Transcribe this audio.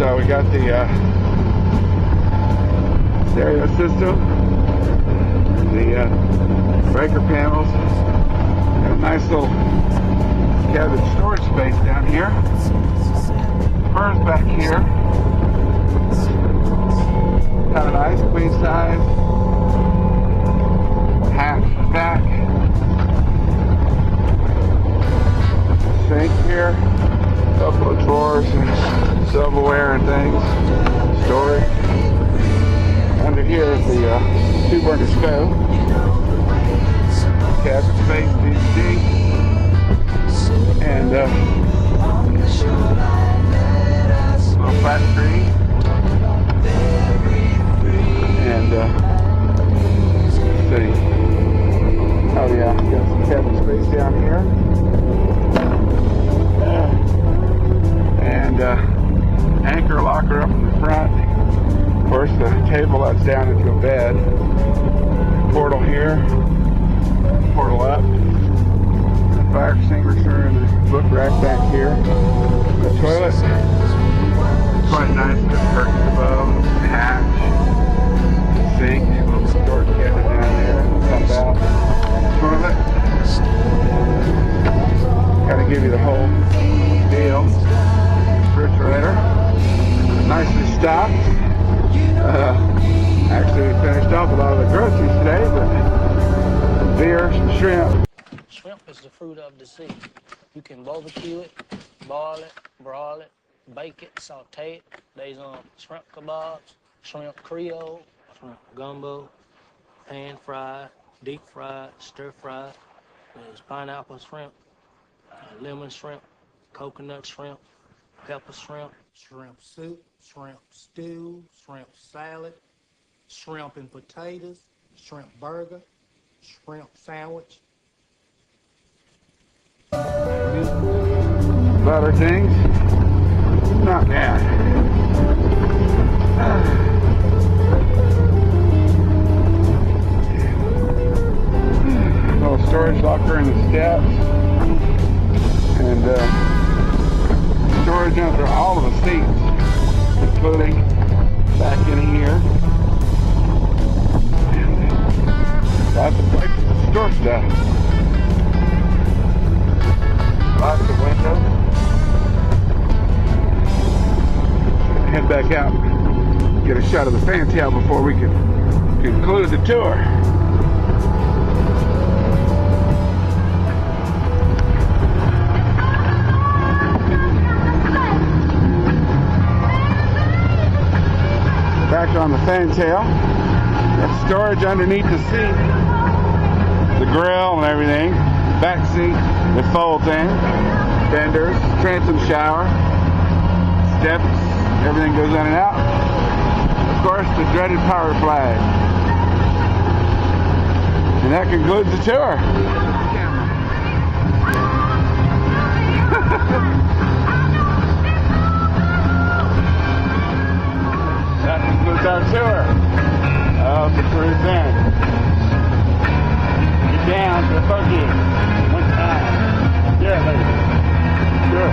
So we got the stereo system, the breaker panels, got a nice little cabin storage space down here. Furs back here. Kind of nice, queen size. Hatch back. Sink here. Couple of drawers and silverware and things. Storage. Under here is the 2-burner stove. Cabin space, DVD. And little flat screen. And let's see. Oh yeah, got some cabin space down here. And anchor locker up in the front. Of course, the table that's down into a bed. Portal here. Portal up. The fire extinguisher and the book rack back here. The toilet. Quite nice. Good curtains above. Hatch. Sink. Little storage cabinet down there. Pump out. Toilet. Gotta give you the whole deal. Refrigerator. Nicely stocked. Actually, we finished off a lot of the groceries today, but some beer, some shrimp. Shrimp is the fruit of the sea. You can barbecue it, boil it, broil it, bake it, saute it. There's shrimp kebabs, shrimp creole, shrimp gumbo, pan fried, deep fried, stir fried. There's pineapple shrimp, lemon shrimp, coconut shrimp, pepper shrimp, shrimp soup, shrimp stew, shrimp salad, shrimp and potatoes, shrimp burger, shrimp sandwich. Butter things. Not bad. Little storage locker in the steps. And storage under all of the seats, including back in here. And lots of places to store stuff. Lots of windows. Head back out, get a shot of the fantail before we can conclude the tour. Back on the fantail. Got storage underneath the seat, the grill and everything. Back seat that folds in, fenders, transom shower, steps, everything goes in and out. Of course, the dreaded power flag. And that concludes the tour. That concludes our tour of the Crew Zen. Get down to the buggy. One time. Yeah, lady. Sure.